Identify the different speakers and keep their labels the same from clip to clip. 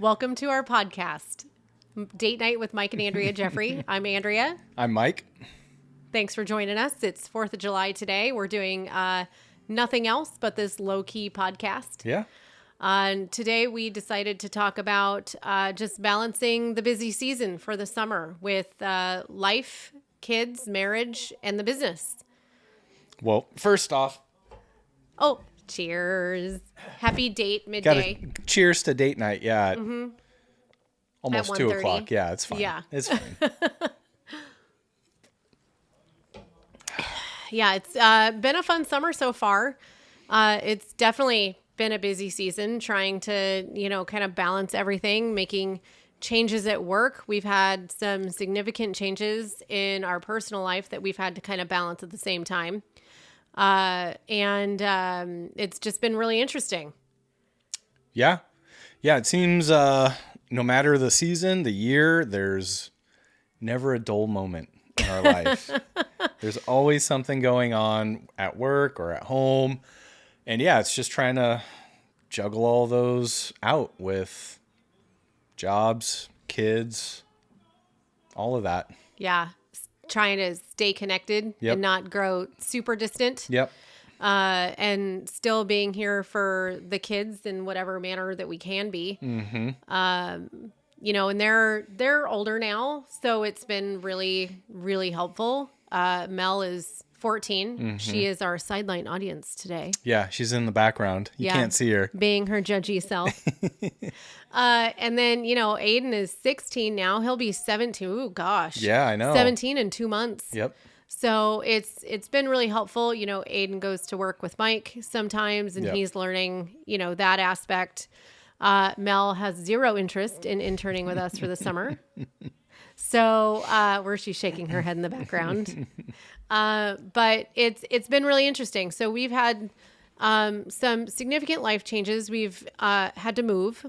Speaker 1: Welcome to our podcast, Date Night with Mike and Andrea Jeffery. I'm Andrea.
Speaker 2: I'm Mike.
Speaker 1: Thanks for joining us. It's 4th of July today. We're doing nothing else but this low-key podcast.
Speaker 2: Yeah.
Speaker 1: And today we decided to talk about just balancing the busy season for the summer with life, kids, marriage, and the business.
Speaker 2: Well, first off,
Speaker 1: Oh, cheers. Happy date midday.
Speaker 2: cheers to date night. Yeah. At almost
Speaker 1: At
Speaker 2: 2
Speaker 1: 1:30.
Speaker 2: o'clock. Yeah, it's fine.
Speaker 1: Yeah.
Speaker 2: It's fine.
Speaker 1: Yeah, it's been a fun summer so far. It's definitely been a busy season trying to, kind of balance everything, making changes at work. We've had some significant changes in our personal life that we've had to kind of balance at the same time. And it's just been really interesting.
Speaker 2: Yeah. Yeah. It seems no matter the season, the year, there's never a dull moment in our life. There's always something going on at work or at home. And yeah, it's just trying to juggle all those out with jobs, kids, all of that.
Speaker 1: Yeah. Trying to stay connected
Speaker 2: Yep.
Speaker 1: and not grow super distant.
Speaker 2: Yep.
Speaker 1: And still being here for the kids in whatever manner that we can be.
Speaker 2: Mm-hmm.
Speaker 1: And they're older now, so it's been really, really helpful. Mel is 14.
Speaker 2: Mm-hmm.
Speaker 1: She is our sideline audience today.
Speaker 2: Yeah, she's in the background. You
Speaker 1: Yeah.
Speaker 2: can't see her.
Speaker 1: Being her judgy self. And then, Aiden is 16 now. He'll be 17. Ooh, gosh.
Speaker 2: Yeah, I know.
Speaker 1: 17 in 2 months.
Speaker 2: Yep.
Speaker 1: So it's been really helpful. Aiden goes to work with Mike sometimes, and
Speaker 2: Yep.
Speaker 1: he's learning, that aspect. Mel has zero interest in interning with us for the summer. So where she's shaking her head in the background. But it's been really interesting. So we've had some significant life changes. We've had to move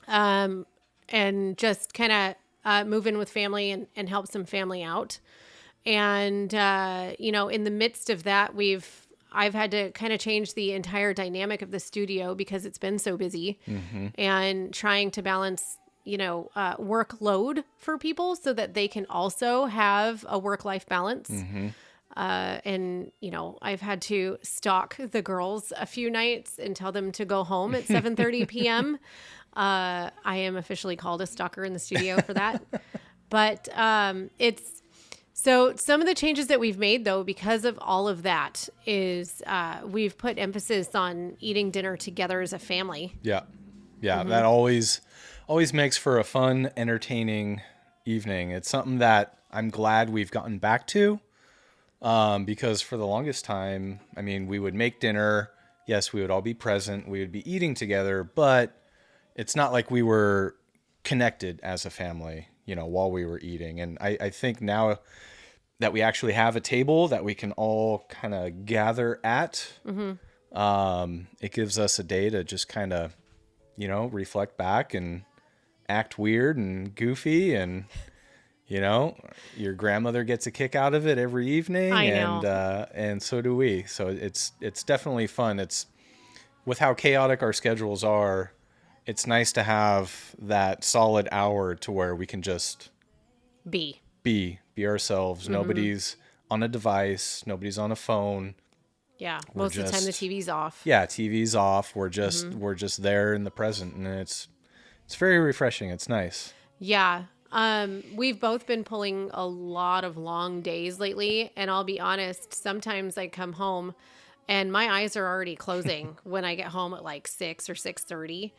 Speaker 1: and just kind of move in with family and help some family out. And, in the midst of that, I've had to kind of change the entire dynamic of the studio because it's been so busy and trying to balance, workload for people so that they can also have a work-life balance. And, I've had to stalk the girls a few nights and tell them to go home at 7:30 p.m. I am officially called a stalker in the studio for that. But so some of the changes that we've made, though, because of all of that, is we've put emphasis on eating dinner together as a family.
Speaker 2: Yeah. Yeah. That always makes for a fun, entertaining evening. It's something that I'm glad we've gotten back to because for the longest time, we would make dinner. Yes, we would all be present. We would be eating together, but it's not like we were connected as a family, while we were eating. And I think now that we actually have a table that we can all kind of gather at, it gives us a day to just kind of, reflect back and act weird and goofy. And, your grandmother gets a kick out of it every evening.
Speaker 1: I know.
Speaker 2: And so do we. So it's definitely fun. It's with how chaotic our schedules are. It's nice to have that solid hour to where we can just
Speaker 1: be
Speaker 2: ourselves. Nobody's on a device. Nobody's on a phone.
Speaker 1: Yeah. Most of the time the TV's off.
Speaker 2: Yeah. TV's off. We're just there in the present, and it's very refreshing. It's nice.
Speaker 1: Yeah. We've both been pulling a lot of long days lately, and I'll be honest, sometimes I come home and my eyes are already closing when I get home at like 6 or 6:30.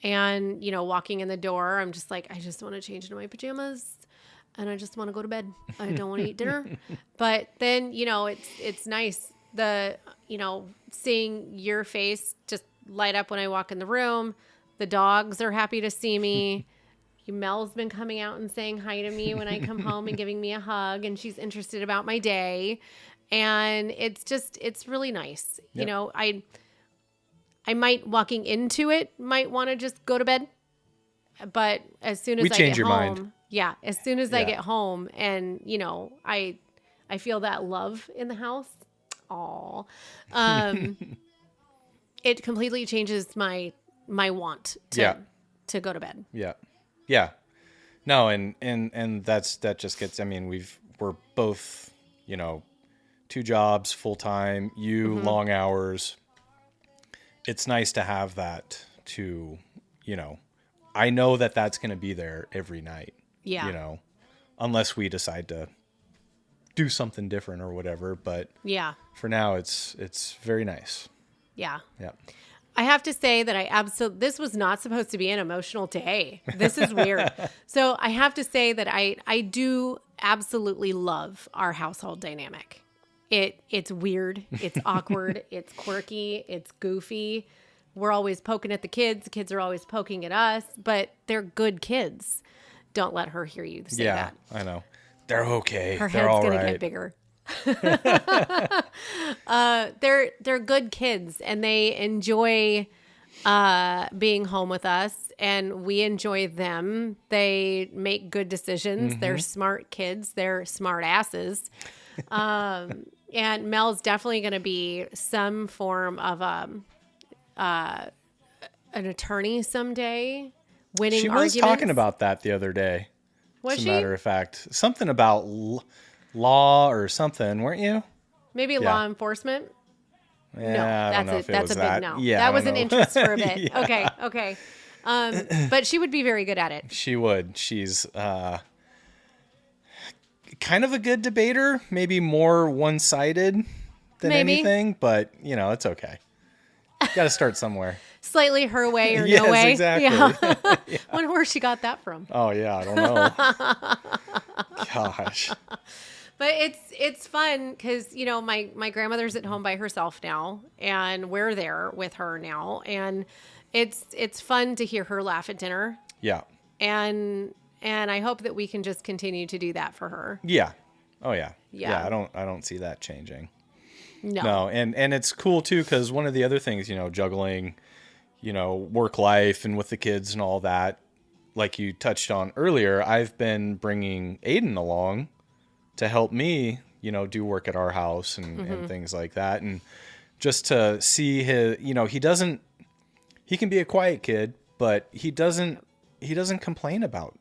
Speaker 1: And, walking in the door, I'm just like, I just want to change into my pajamas and I just want to go to bed. I don't want to eat dinner. But then, it's nice seeing your face just light up when I walk in the room. The dogs are happy to see me. Mel's been coming out and saying hi to me when I come home and giving me a hug, and she's interested about my day. And it's really nice.
Speaker 2: Yep.
Speaker 1: I might, walking into it, might want to just go to bed. But as soon as
Speaker 2: We
Speaker 1: I
Speaker 2: change
Speaker 1: get
Speaker 2: your
Speaker 1: home,
Speaker 2: mind.
Speaker 1: yeah, as soon as I
Speaker 2: Yeah.
Speaker 1: get home and, I feel that love in the house. Aw. It completely changes my want to go to bed.
Speaker 2: Yeah. Yeah. No, and that just gets, I mean, we're both, 2 jobs, full time, long hours. It's nice to have that to, I know that that's going to be there every night,
Speaker 1: Yeah.
Speaker 2: Unless we decide to do something different or whatever. But
Speaker 1: Yeah.
Speaker 2: for now, it's very nice.
Speaker 1: Yeah.
Speaker 2: Yeah.
Speaker 1: I have to say that this was not supposed to be an emotional day. This is weird. So I have to say that I do absolutely love our household dynamic. It's weird. It's awkward. It's quirky. It's goofy. We're always poking at the kids. The kids are always poking at us, but they're good kids. Don't let her hear you say that.
Speaker 2: I know. They're okay.
Speaker 1: Her
Speaker 2: They're
Speaker 1: head's
Speaker 2: all
Speaker 1: gonna
Speaker 2: right.
Speaker 1: get bigger. They're good kids, and they enjoy being home with us, and we enjoy them. They make good decisions. They're smart kids. They're smart asses. And Mel's definitely going to be some form of an attorney someday, winning
Speaker 2: She was
Speaker 1: arguments.
Speaker 2: talking about that the other day.
Speaker 1: Was
Speaker 2: as a
Speaker 1: she?
Speaker 2: matter of fact, something about law or something, weren't you?
Speaker 1: Maybe
Speaker 2: Yeah.
Speaker 1: law enforcement.
Speaker 2: Yeah, I don't know if it
Speaker 1: That's
Speaker 2: was
Speaker 1: a big
Speaker 2: that.
Speaker 1: no.
Speaker 2: Yeah,
Speaker 1: that
Speaker 2: I
Speaker 1: was
Speaker 2: don't
Speaker 1: an
Speaker 2: know.
Speaker 1: interest for a bit.
Speaker 2: Yeah.
Speaker 1: Okay. But she would be very good at it.
Speaker 2: She would. She's kind of a good debater, maybe more one-sided than
Speaker 1: Maybe.
Speaker 2: anything, but it's okay. Got to start somewhere.
Speaker 1: Slightly her way or
Speaker 2: Yes,
Speaker 1: no way.
Speaker 2: exactly.
Speaker 1: Yeah. Wonder where she got that from.
Speaker 2: Oh yeah, I don't know. Gosh.
Speaker 1: But it's fun because my grandmother's at home by herself now, and we're there with her now, and it's fun to hear her laugh at dinner,
Speaker 2: Yeah.
Speaker 1: and I hope that we can just continue to do that for her.
Speaker 2: Yeah. Oh yeah.
Speaker 1: Yeah.
Speaker 2: I don't see that changing.
Speaker 1: No.
Speaker 2: No, and it's cool too because one of the other things, juggling, work life and with the kids and all that, like you touched on earlier, I've been bringing Aiden along to help me, do work at our house and things like that, and just to see his, he can be a quiet kid, but he doesn't complain about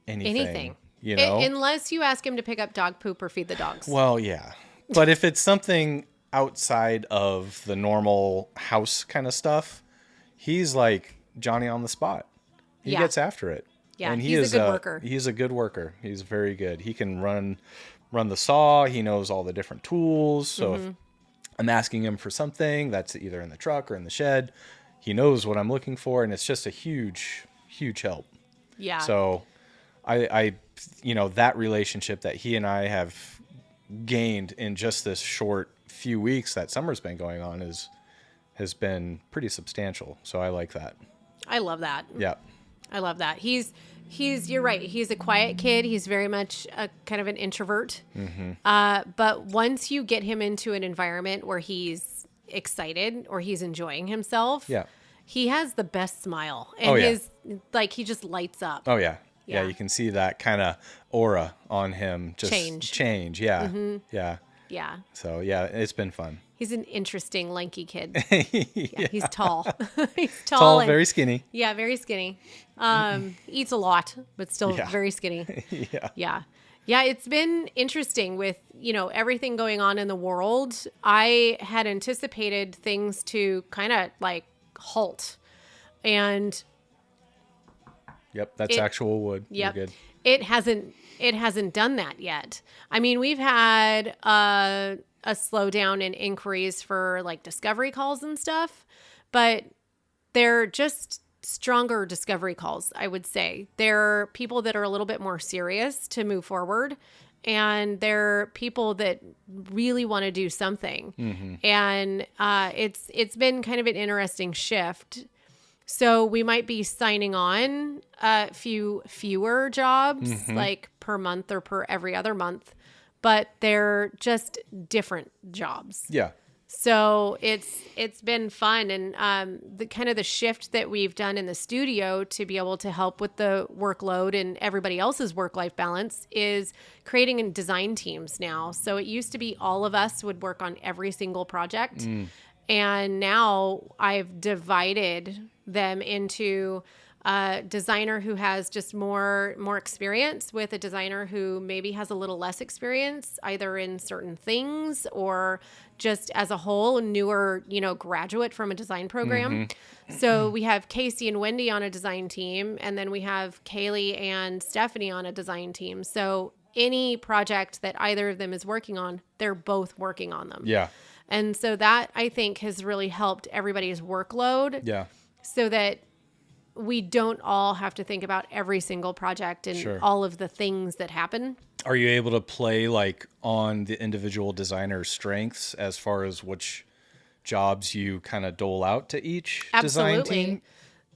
Speaker 2: anything.
Speaker 1: Unless you ask him to pick up dog poop or feed the dogs.
Speaker 2: Well, yeah, but if it's something outside of the normal house kind of stuff, he's like Johnny on the spot. He gets after it.
Speaker 1: Yeah,
Speaker 2: and
Speaker 1: he's a good worker.
Speaker 2: He's a good worker. He's very good. He can run the saw. He knows all the different tools. So if I'm asking him for something that's either in the truck or in the shed, he knows what I'm looking for, and it's just a huge, huge help.
Speaker 1: Yeah.
Speaker 2: So I that relationship that he and I have gained in just this short few weeks that summer's been going on has been pretty substantial. So I like that.
Speaker 1: I love that.
Speaker 2: Yeah.
Speaker 1: I love that. You're right. He's a quiet kid. He's very much a kind of an introvert. But once you get him into an environment where he's excited or he's enjoying himself, he has the best smile, and he just lights up.
Speaker 2: Oh yeah.
Speaker 1: Yeah.
Speaker 2: Yeah. You can see that kind of aura on him. Just change. Yeah. Yeah.
Speaker 1: Yeah.
Speaker 2: So yeah, it's been fun.
Speaker 1: He's an interesting, lanky kid. He's tall. He's
Speaker 2: Tall,
Speaker 1: and,
Speaker 2: very skinny.
Speaker 1: Yeah, very skinny. Eats a lot, but still very skinny.
Speaker 2: Yeah.
Speaker 1: Yeah, it's been interesting with, everything going on in the world. I had anticipated things to kind of like halt. And
Speaker 2: Yep, that's actual wood.
Speaker 1: Yep.
Speaker 2: You're good.
Speaker 1: It hasn't done that yet. I mean, we've had a slowdown in inquiries for like discovery calls and stuff, but they're just stronger discovery calls, I would say. They're people that are a little bit more serious to move forward, and they're people that really want to do something. And it's been kind of an interesting shift. So we might be signing on a fewer jobs, like per month or per every other month, but they're just different jobs.
Speaker 2: Yeah.
Speaker 1: So it's been fun, and the kind of the shift that we've done in the studio to be able to help with the workload and everybody else's work-life balance is creating design teams now. So it used to be all of us would work on every single project. And now I've divided them into a designer who has just more experience with a designer who maybe has a little less experience, either in certain things or just as a whole, newer, graduate from a design program. So we have Casey and Wendy on a design team, and then we have Kaylee and Stephanie on a design team. So any project that either of them is working on, they're both working on them.
Speaker 2: Yeah.
Speaker 1: And so that, I think, has really helped everybody's workload.
Speaker 2: Yeah.
Speaker 1: So that we don't all have to think about every single project and
Speaker 2: Sure.
Speaker 1: all of the things that happen.
Speaker 2: Are you able to play like on the individual designer's strengths as far as which jobs you kind of dole out to each design team?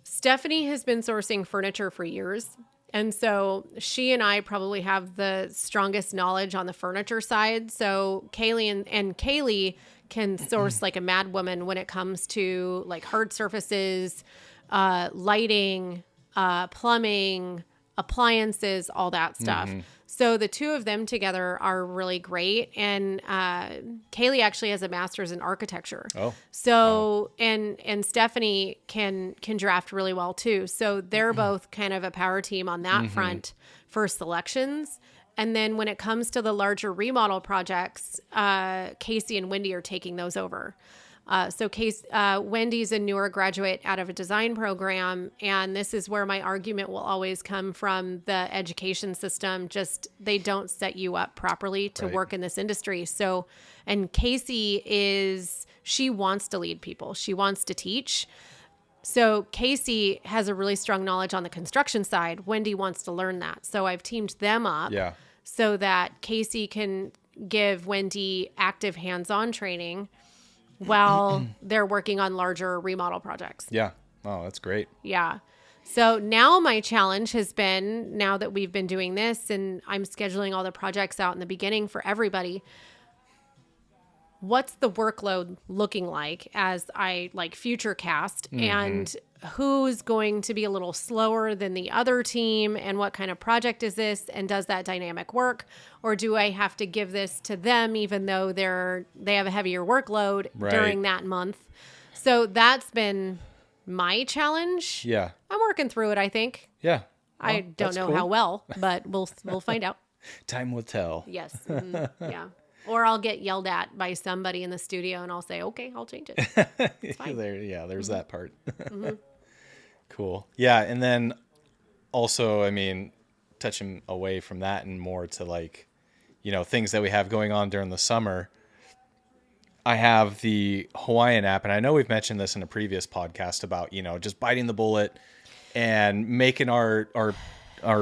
Speaker 1: Stephanie has been sourcing furniture for years. And so she and I probably have the strongest knowledge on the furniture side. So Kaylee and Kaylee can source like a mad woman when it comes to like hard surfaces, lighting, plumbing, appliances, all that stuff. So the two of them together are really great. And Kaylee actually has a master's in architecture.
Speaker 2: Oh.
Speaker 1: So and Stephanie can draft really well too. So they're both kind of a power team on that front for selections. And then when it comes to the larger remodel projects, Casey and Wendy are taking those over. So Wendy's a newer graduate out of a design program, and this is where my argument will always come from the education system. Just they don't set you up properly to work in this industry. So, and she wants to lead people. She wants to teach. So Casey has a really strong knowledge on the construction side. Wendy wants to learn that. So I've teamed them up so that Casey can give Wendy active hands-on training while they're working on larger remodel projects.
Speaker 2: Yeah. Oh, that's great.
Speaker 1: Yeah. So now my challenge has been, now that we've been doing this and I'm scheduling all the projects out in the beginning for everybody, what's the workload looking like as I like future cast and who's going to be a little slower than the other team and what kind of project is this and does that dynamic work, or do I have to give this to them even though they have a heavier workload during that month? So that's been my challenge.
Speaker 2: Yeah.
Speaker 1: I'm working through it, I think.
Speaker 2: Yeah.
Speaker 1: I don't know how well, but we'll find out.
Speaker 2: Time will tell.
Speaker 1: Yes. Yeah. Or I'll get yelled at by somebody in the studio and I'll say, okay, I'll change it. It's fine.
Speaker 2: There's that part. Cool. Yeah. And then also, I mean, touching away from that and more to like, things that we have going on during the summer. I have the Hawaiian app, and I know we've mentioned this in a previous podcast about, just biting the bullet and making our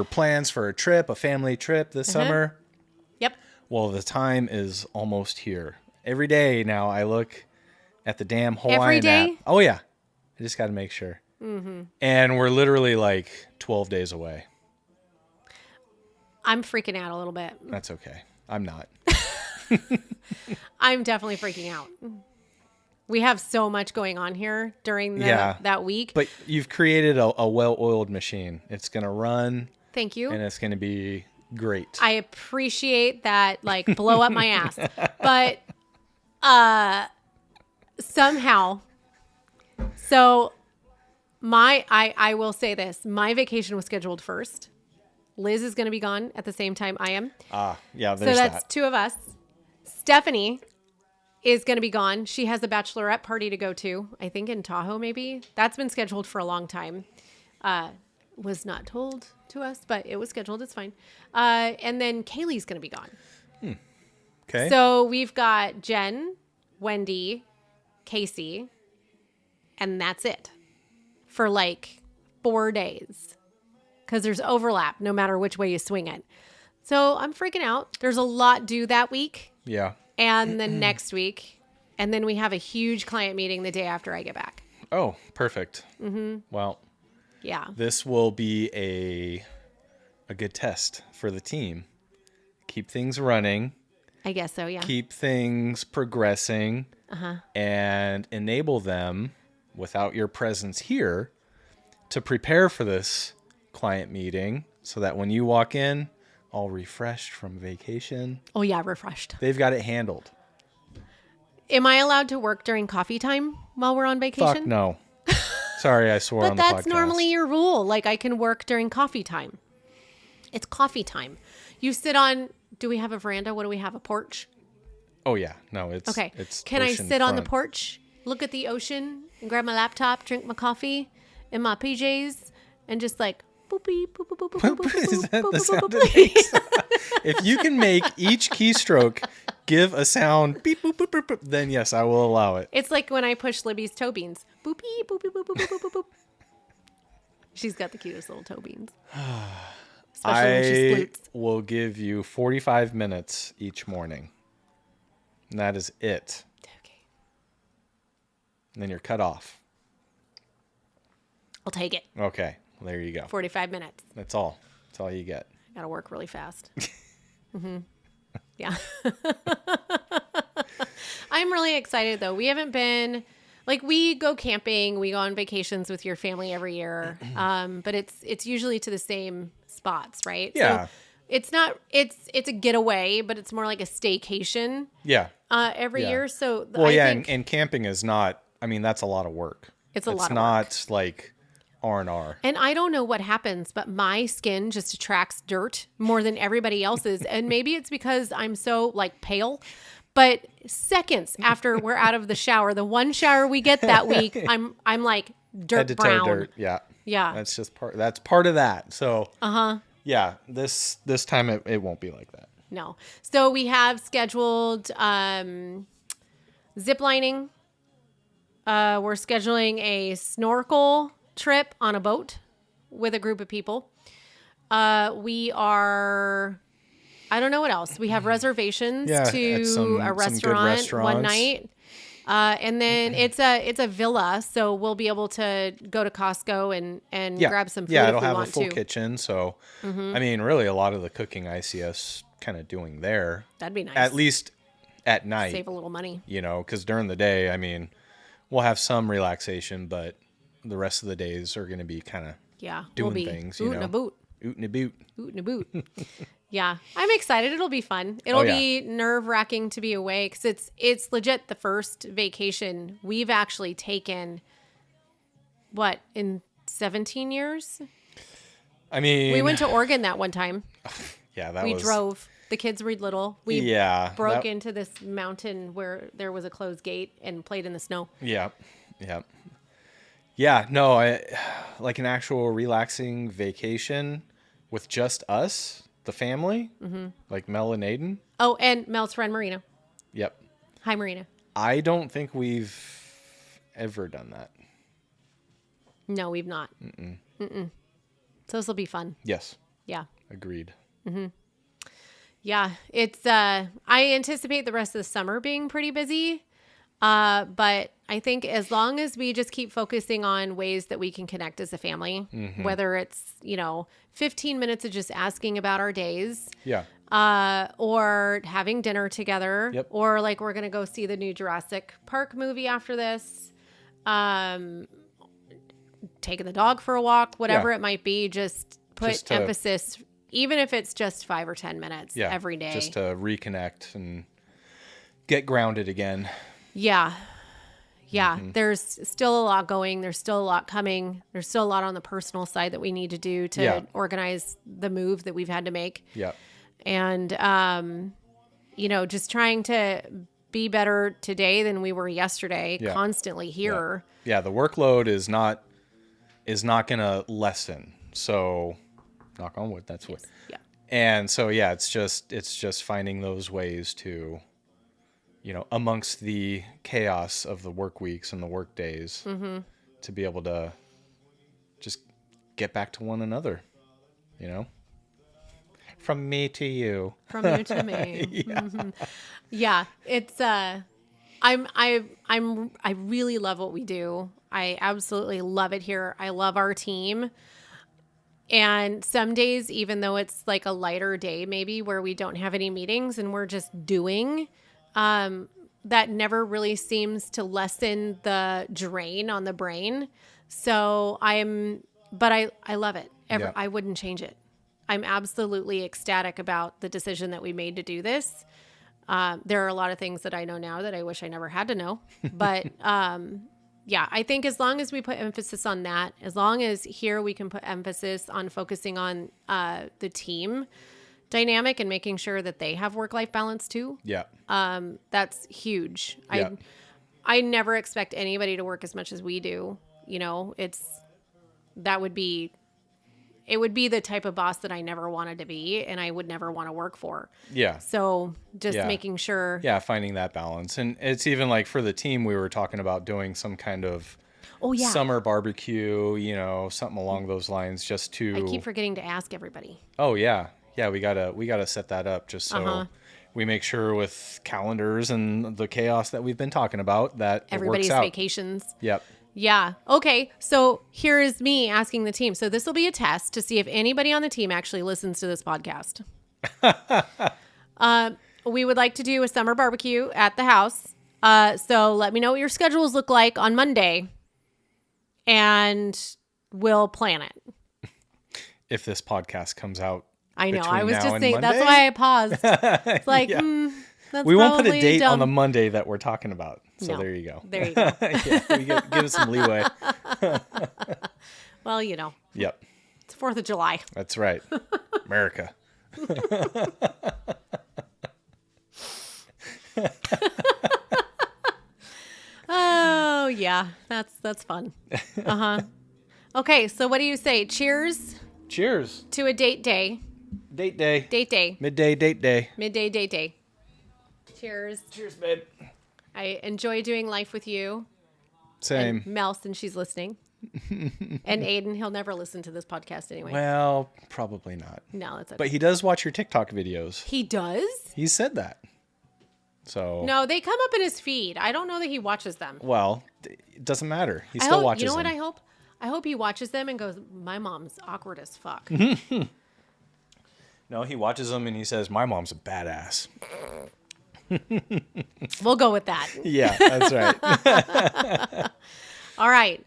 Speaker 2: plans for a family trip this summer.
Speaker 1: Yep.
Speaker 2: Well, the time is almost here. Every day now I look at the damn Hawaiian app. Oh, yeah. I just got to make sure. And we're literally like 12 days away.
Speaker 1: I'm freaking out a little bit.
Speaker 2: That's okay. I'm not.
Speaker 1: I'm definitely freaking out. We have so much going on here during that week.
Speaker 2: But you've created a well-oiled machine. It's going to run.
Speaker 1: Thank you.
Speaker 2: And it's going to be great.
Speaker 1: I appreciate that, like, blow up my ass. But somehow, so I will say this. My vacation was scheduled first. Liz is going to be gone at the same time I am.
Speaker 2: Yeah, there's
Speaker 1: so that's two of us. Stephanie is going to be gone. She has a bachelorette party to go to, I think in Tahoe maybe. That's been scheduled for a long time. Was not told to us, but it was scheduled. It's fine. And then Kaylee's going to be gone.
Speaker 2: Okay.
Speaker 1: So we've got Jen, Wendy, Casey, and that's it for like 4 days. Because there's overlap no matter which way you swing it. So I'm freaking out. There's a lot due that week.
Speaker 2: Yeah.
Speaker 1: And then next week. And then we have a huge client meeting the day after I get back.
Speaker 2: Oh, perfect. Well,
Speaker 1: yeah.
Speaker 2: This will be a good test for the team. Keep things running.
Speaker 1: I guess so, yeah.
Speaker 2: Keep things progressing. And enable them without your presence here to prepare for this client meeting so that when you walk in, all refreshed from vacation.
Speaker 1: Oh, yeah, refreshed.
Speaker 2: They've got it handled.
Speaker 1: Am I allowed to work during coffee time while we're on vacation?
Speaker 2: Fuck no. Sorry, I swore on
Speaker 1: But
Speaker 2: the podcast.
Speaker 1: that's normally your rule. Like I can work during coffee time. It's coffee time. You sit on, do we have a veranda? What do we have? A porch?
Speaker 2: Oh yeah, no, it's
Speaker 1: Okay.
Speaker 2: It's
Speaker 1: Can I
Speaker 2: ocean
Speaker 1: sit on the
Speaker 2: front.
Speaker 1: porch, look at the ocean, and grab my laptop, drink my coffee in my PJs, and just like boopy, boop, boop, boop, boop, boop, boop,
Speaker 2: Is that
Speaker 1: boop,
Speaker 2: the
Speaker 1: boop,
Speaker 2: sound
Speaker 1: boop,
Speaker 2: it
Speaker 1: boop.
Speaker 2: makes? If you can make each keystroke give a sound beep boop boop boop, boop, then yes, I will allow it.
Speaker 1: It's like when I push Libby's toe beans. Boopy, boopy, boop, boop, boop, boop, boop, boop. She's got the cutest little toe beans. Especially when she
Speaker 2: I
Speaker 1: sploots.
Speaker 2: will give you 45 minutes each morning. And that is it.
Speaker 1: Okay.
Speaker 2: And then you're cut off.
Speaker 1: I'll take it.
Speaker 2: Okay, well, there you go.
Speaker 1: 45 minutes.
Speaker 2: That's all. That's all you get.
Speaker 1: Got to work really fast. Yeah. I'm really excited though. We haven't been like we go camping, we go on vacations with your family every year. But it's usually to the same spots, right?
Speaker 2: Yeah.
Speaker 1: So it's not it's a getaway, but it's more like a staycation
Speaker 2: Yeah.
Speaker 1: every
Speaker 2: Yeah.
Speaker 1: year. So
Speaker 2: Well,
Speaker 1: I
Speaker 2: yeah,
Speaker 1: think
Speaker 2: and camping is not, I mean, that's a lot of work.
Speaker 1: It's a lot of
Speaker 2: not like R&R.
Speaker 1: and I don't know what happens, but my skin just attracts dirt more than everybody else's. And maybe it's because I'm so like pale, but seconds after we're out of the shower, the one shower we get that week, I'm like dirt
Speaker 2: Head to toe
Speaker 1: brown.
Speaker 2: dirt. Yeah.
Speaker 1: Yeah.
Speaker 2: That's just part of that. So, yeah, this time it won't be like that.
Speaker 1: No. So we have scheduled zip lining. We're scheduling a snorkel trip on a boat with a group of people. We are, I don't know what else. We have reservations
Speaker 2: Yeah,
Speaker 1: to
Speaker 2: at some
Speaker 1: a
Speaker 2: good
Speaker 1: restaurant one
Speaker 2: restaurants.
Speaker 1: night. And then it's a villa, so we'll be able to go to Costco and
Speaker 2: Yeah.
Speaker 1: grab some food
Speaker 2: Yeah,
Speaker 1: if
Speaker 2: it'll
Speaker 1: we
Speaker 2: have
Speaker 1: want
Speaker 2: a full
Speaker 1: to.
Speaker 2: kitchen. So, I mean, really a lot of the cooking I see us kind of doing there.
Speaker 1: That'd be nice.
Speaker 2: At least at night.
Speaker 1: Save a little money.
Speaker 2: You know, because during the day, I mean, we'll have some relaxation, but the rest of the days are going to be kind of
Speaker 1: Yeah,
Speaker 2: doing
Speaker 1: we'll be
Speaker 2: things, you
Speaker 1: ootin'
Speaker 2: know.
Speaker 1: a boot.
Speaker 2: Ootin' a boot.
Speaker 1: Ootin' a boot. Yeah, I'm excited. It'll be fun. It'll
Speaker 2: yeah.
Speaker 1: be nerve-wracking to be away because it's legit the first vacation we've actually taken, what, in 17 years?
Speaker 2: I mean,
Speaker 1: We went to Oregon that one time.
Speaker 2: yeah, that
Speaker 1: We
Speaker 2: was,
Speaker 1: drove. The kids were little. We
Speaker 2: yeah,
Speaker 1: broke
Speaker 2: that-
Speaker 1: into this mountain where there was a closed gate and played in the snow.
Speaker 2: Yeah. Yeah. Yeah. No, I like an actual relaxing vacation with just us, the family, like Mel and Aiden.
Speaker 1: Oh, and Mel's friend Marina.
Speaker 2: Yep.
Speaker 1: Hi, Marina.
Speaker 2: I don't think we've ever done that.
Speaker 1: No, we've not. Mm-mm. So this will be fun.
Speaker 2: Yes.
Speaker 1: Yeah.
Speaker 2: Agreed.
Speaker 1: Yeah, it's I anticipate the rest of the summer being pretty busy. But I think as long as we just keep focusing on ways that we can connect as a family, whether it's, 15 minutes of just asking about our days,
Speaker 2: Yeah.
Speaker 1: or having dinner together,
Speaker 2: Yep.
Speaker 1: or like we're going to go see the new Jurassic Park movie after this, taking the dog for a walk, whatever
Speaker 2: Yeah.
Speaker 1: it might be, just put
Speaker 2: Just to-
Speaker 1: emphasis, even if it's just 5 or 10 minutes
Speaker 2: Yeah.
Speaker 1: every day.
Speaker 2: Just to reconnect and get grounded again.
Speaker 1: Yeah. Yeah.
Speaker 2: Mm-hmm.
Speaker 1: There's still a lot going. There's still a lot coming. There's still a lot on the personal side that we need to do to
Speaker 2: Yeah.
Speaker 1: organize the move that we've had to make.
Speaker 2: Yeah.
Speaker 1: And, just trying to be better today than we were yesterday,
Speaker 2: Yeah.
Speaker 1: constantly here.
Speaker 2: Yeah. The workload is not going to lessen. So knock on wood. That's wood.
Speaker 1: Yeah.
Speaker 2: And so, yeah, it's just finding those ways to, amongst the chaos of the work weeks and the work days, to be able to just get back to one another, from me to you.
Speaker 1: From you to me. Yeah. It's, I really love what we do. I absolutely love it here. I love our team. And some days, even though it's like a lighter day, maybe where we don't have any meetings and we're just doing, that never really seems to lessen the drain on the brain. So I love it.
Speaker 2: Yeah.
Speaker 1: I wouldn't change it. I'm absolutely ecstatic about the decision that we made to do this. There are a lot of things that I know now that I wish I never had to know, but Yeah, I think as long as we put emphasis on that, as long as here we can put emphasis on focusing on the team dynamic and making sure that they have work-life balance too.
Speaker 2: Yeah.
Speaker 1: That's huge.
Speaker 2: Yeah.
Speaker 1: I never expect anybody to work as much as we do. You know, it would be the type of boss that I never wanted to be and I would never want to work for.
Speaker 2: Yeah.
Speaker 1: So just
Speaker 2: Yeah.
Speaker 1: making sure.
Speaker 2: Yeah, finding that balance. And it's even like for the team, we were talking about doing some kind of summer barbecue, you know, something along those lines just to...
Speaker 1: I keep forgetting to ask everybody.
Speaker 2: Oh, yeah. Yeah, we gotta set that up just so we make sure with calendars and the chaos that we've been talking about that
Speaker 1: everybody's
Speaker 2: it works out.
Speaker 1: Vacations.
Speaker 2: Yep.
Speaker 1: Yeah. Okay. So here is me asking the team. So this will be a test to see if anybody on the team actually listens to this podcast. We would like to do a summer barbecue at the house. So let me know what your schedules look like on Monday and we'll plan it.
Speaker 2: If this podcast comes out.
Speaker 1: I know. I was just
Speaker 2: saying,
Speaker 1: that's why I paused. It's like, that's
Speaker 2: we won't put a date
Speaker 1: dumb.
Speaker 2: on the Monday that we're talking about. So there you go.
Speaker 1: There you go.
Speaker 2: Give us some leeway.
Speaker 1: Well, you know.
Speaker 2: Yep.
Speaker 1: It's 4th of July.
Speaker 2: That's right. America.
Speaker 1: Oh, yeah. That's fun. Okay, so what do you say? Cheers.
Speaker 2: Cheers.
Speaker 1: To a date day.
Speaker 2: Date day.
Speaker 1: Date day.
Speaker 2: Midday date day.
Speaker 1: Midday date day. Cheers.
Speaker 2: Cheers, babe.
Speaker 1: I enjoy doing life with you.
Speaker 2: Same.
Speaker 1: And Mel, since she's listening. And Aiden, he'll never listen to this podcast anyway.
Speaker 2: Well, probably not.
Speaker 1: No, that's okay.
Speaker 2: But he does watch your TikTok videos.
Speaker 1: He does?
Speaker 2: He said that. So.
Speaker 1: No, they come up in his feed. I don't know that he watches them.
Speaker 2: Well, it doesn't matter. He still watches them.
Speaker 1: You know what I hope? I hope he watches them and goes, my mom's awkward as fuck.
Speaker 2: No, he watches them and he says, my mom's a badass.
Speaker 1: We'll go with that.
Speaker 2: Yeah, that's right.
Speaker 1: All right.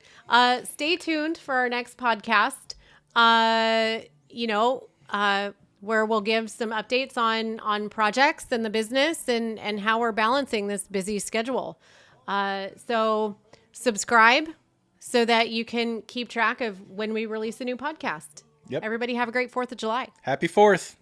Speaker 1: Stay tuned for our next podcast. Where we'll give some updates on projects and the business and how we're balancing this busy schedule. So subscribe so that you can keep track of when we release a new podcast.
Speaker 2: Yep.
Speaker 1: Everybody have a great 4th of July.
Speaker 2: Happy 4th.